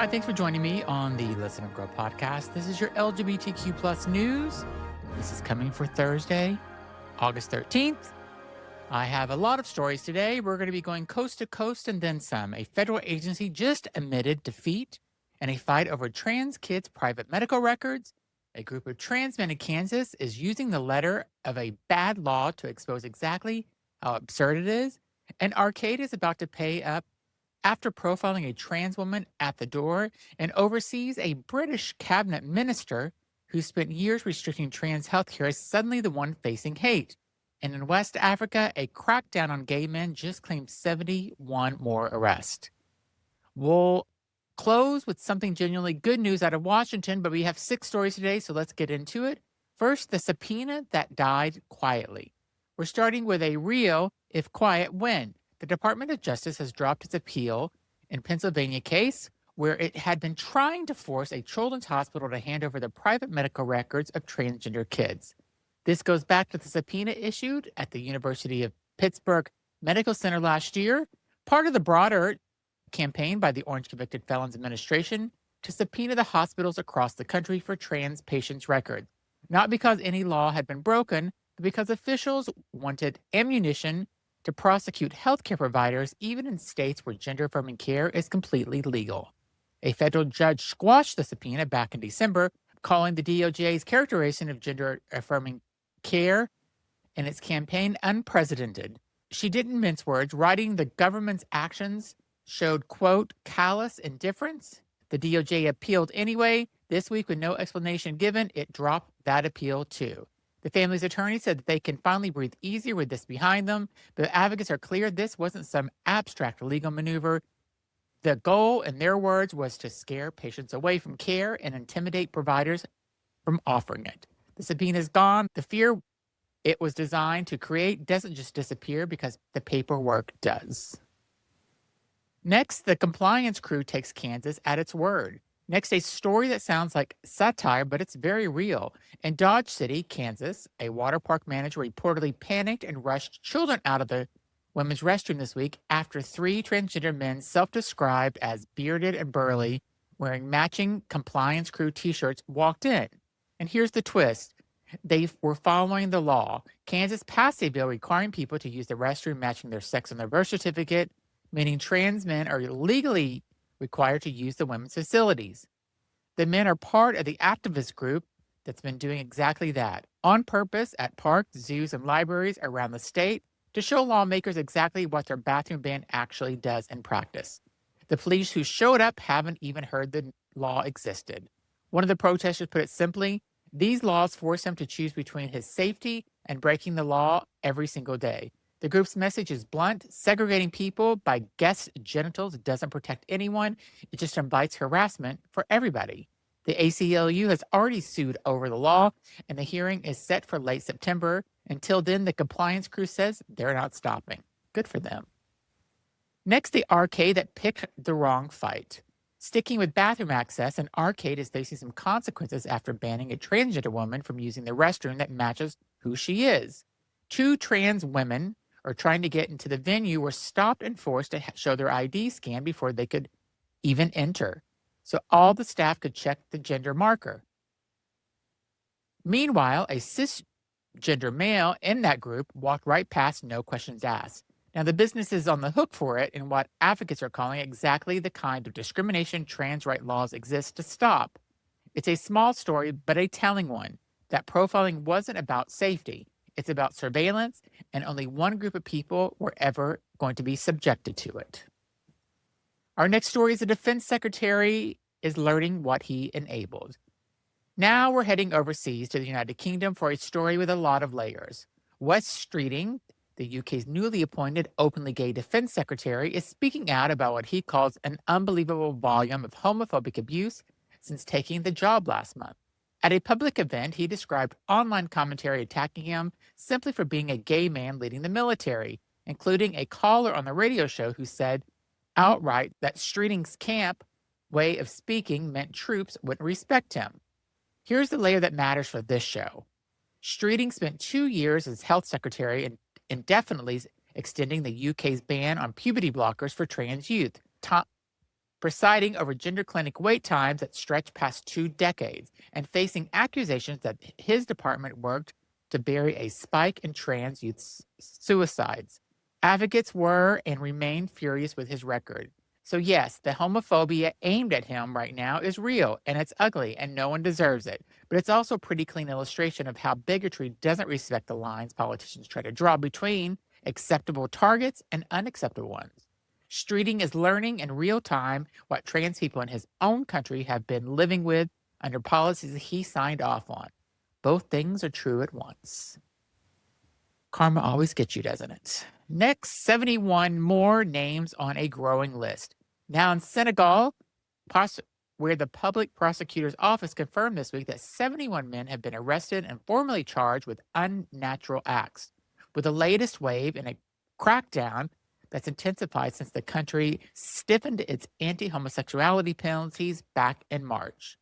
Hi, thanks for joining me on the Listen and Grow podcast. This is your LGBTQ plus news. This is coming for Thursday, August 13th. I have a lot of stories today. We're going to be going coast to coast and then some. A federal agency just admitted defeat in a fight over trans kids' private medical records. A group of trans men in Kansas is using the letter of a bad law to expose exactly how absurd it is. An arcade is about to pay up after profiling a trans woman at the door, and overseas a British cabinet minister who spent years restricting trans healthcare is suddenly the one facing hate. And in West Africa, a crackdown on gay men just claimed 71 more arrests. We'll close with something genuinely good news out of Washington, but we have 6 stories today, so let's get into it. First, the subpoena that died quietly. We're starting with a real, if quiet, win. The Department of Justice has dropped its appeal in Pennsylvania case where it had been trying to force a children's hospital to hand over the private medical records of transgender kids. This goes back to the subpoena issued at the University of Pittsburgh Medical Center last year, part of the broader campaign by the Orange Convicted Felons Administration to subpoena the hospitals across the country for trans patients' records, not because any law had been broken, but because officials wanted ammunition to prosecute healthcare providers even in states where gender-affirming care is completely legal. A federal judge squashed the subpoena back in December, calling the DOJ's characterization of gender-affirming care in its campaign unprecedented. She didn't mince words, writing the government's actions showed, quote, callous indifference. The DOJ appealed anyway. This week, with no explanation given, it dropped that appeal too. The family's attorney said that they can finally breathe easier with this behind them, but advocates are clear this wasn't some abstract legal maneuver. The goal, in their words, was to scare patients away from care and intimidate providers from offering it. The subpoena is gone. The fear it was designed to create doesn't just disappear because the paperwork does. Next, the compliance crew takes Kansas at its word. Next, a story that sounds like satire, but it's very real. In Dodge City, Kansas, a water park manager reportedly panicked and rushed children out of the women's restroom this week after 3 transgender men self-described as bearded and burly, wearing matching compliance crew t-shirts, walked in. And here's the twist. They were following the law. Kansas passed a bill requiring people to use the restroom matching their sex on their birth certificate, meaning trans men are legally required to use the women's facilities. The men are part of the activist group that's been doing exactly that, on purpose at parks, zoos, and libraries around the state to show lawmakers exactly what their bathroom ban actually does in practice. The police who showed up haven't even heard the law existed. One of the protesters put it simply, these laws force him to choose between his safety and breaking the law every single day. The group's message is blunt. Segregating people by guest genitals doesn't protect anyone. It just invites harassment for everybody. The ACLU has already sued over the law, and the hearing is set for late September. Until then, the compliance crew says they're not stopping. Good for them. Next, the arcade that picked the wrong fight. Sticking with bathroom access, an arcade is facing some consequences after banning a transgender woman from using the restroom that matches who she is. 2 trans women are trying to get into the venue were stopped and forced to show their ID scan before they could even enter, so all the staff could check the gender marker. Meanwhile, a cisgender male in that group walked right past, no questions asked. Now, the business is on the hook for it in what advocates are calling exactly the kind of discrimination trans rights laws exist to stop. It's a small story, but a telling one, that profiling wasn't about safety. It's about surveillance, and only one group of people were ever going to be subjected to it. Our next story is the Defense Secretary is learning what he enabled. Now we're heading overseas to the United Kingdom for a story with a lot of layers. Wes Streeting, the UK's newly appointed openly gay Defense Secretary, is speaking out about what he calls an unbelievable volume of homophobic abuse since taking the job last month. At a public event, he described online commentary attacking him simply for being a gay man leading the military, including a caller on the radio show who said outright that Streeting's camp way of speaking meant troops wouldn't respect him. Here's the layer that matters for this show. Streeting spent 2 years as health secretary and indefinitely extending the UK's ban on puberty blockers for trans youth, presiding over gender clinic wait times that stretch past 2 decades and facing accusations that his department worked to bury a spike in trans youth suicides. Advocates were and remain furious with his record. So, yes, the homophobia aimed at him right now is real and it's ugly and no one deserves it. But it's also a pretty clean illustration of how bigotry doesn't respect the lines politicians try to draw between acceptable targets and unacceptable ones. Streeting is learning in real time what trans people in his own country have been living with under policies he signed off on. Both things are true at once. Karma always gets you, doesn't it? Next, 71 more names on a growing list. Now in Senegal, where the public prosecutor's office confirmed this week that 71 men have been arrested and formally charged with unnatural acts, with the latest wave in a crackdown that's intensified since the country stiffened its anti-homosexuality penalties back in March.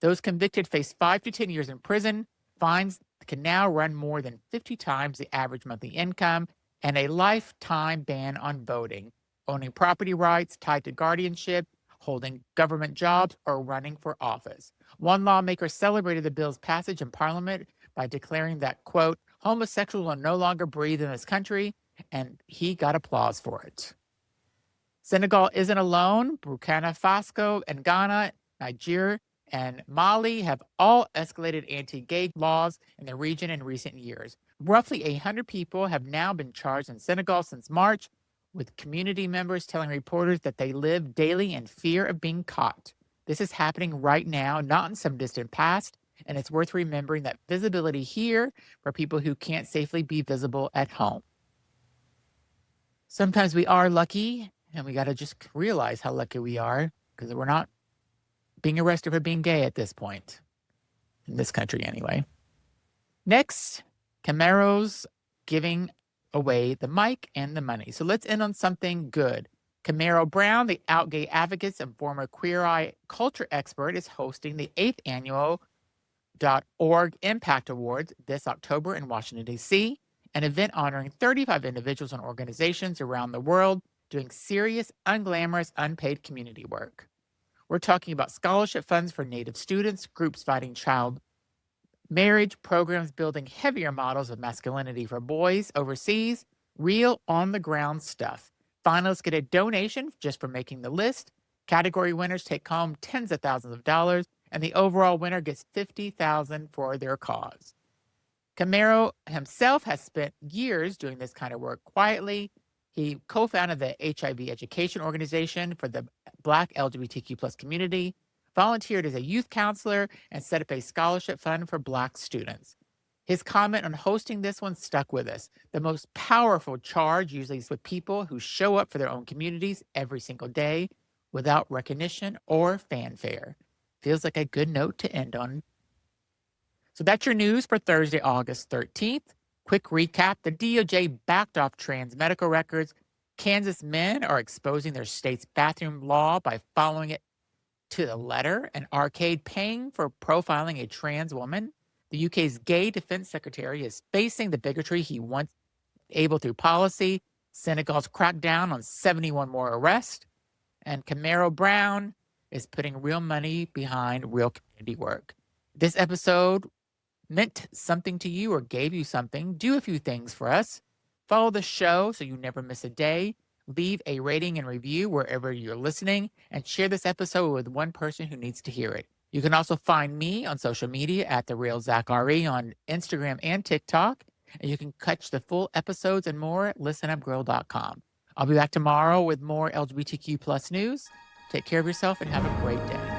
Those convicted face 5 to 10 years in prison, fines can now run more than 50 times the average monthly income, and a lifetime ban on voting, owning property rights tied to guardianship, holding government jobs, or running for office. One lawmaker celebrated the bill's passage in Parliament by declaring that, quote, homosexuals will no longer breathe in this country, and he got applause for it. Senegal isn't alone. Burkina Faso and Ghana, Nigeria, and Mali have all escalated anti-gay laws in the region in recent years. Roughly 100 people have now been charged in Senegal since March, with community members telling reporters that they live daily in fear of being caught. This is happening right now, not in some distant past, and it's worth remembering that visibility here for people who can't safely be visible at home. Sometimes we are lucky, and we got to just realize how lucky we are, because we're not being arrested for being gay at this point, in this country anyway. Next, Camaro's giving away the mic and the money. So let's end on something good. Camaro Brown, the out gay advocate and former Queer Eye culture expert, is hosting the 8th annual .org Impact Awards this October in Washington, D.C., an event honoring 35 individuals and organizations around the world doing serious, unglamorous, unpaid community work. We're talking about scholarship funds for Native students, groups fighting child marriage, programs building heavier models of masculinity for boys overseas, real on-the-ground stuff. Finalists get a donation just for making the list. Category winners take home tens of thousands of dollars, and the overall winner gets $50,000 for their cause. Camaro himself has spent years doing this kind of work quietly. He co-founded the HIV education organization for the Black LGBTQ plus community, volunteered as a youth counselor, and set up a scholarship fund for Black students. His comment on hosting this one stuck with us. The most powerful charge usually is with people who show up for their own communities every single day without recognition or fanfare. Feels like a good note to end on. So that's your news for Thursday, August 13th. Quick recap, the DOJ backed off trans medical records. Kansas men are exposing their state's bathroom law by following it to the letter. An arcade paying for profiling a trans woman. The UK's gay defense secretary is facing the bigotry he once able through policy. Senegal's crackdown on 71 more arrests. And Camaro Brown is putting real money behind real community work. This episode meant something to you or gave you something, do a few things for us. Follow the show so you never miss a day. Leave a rating and review wherever you're listening, and share this episode with one person who needs to hear it. You can also find me on social media at TheRealZachRE on Instagram and TikTok, and you can catch the full episodes and more at listenupgirl.com. I'll be back tomorrow with more LGBTQ plus news. Take care of yourself and have a great day.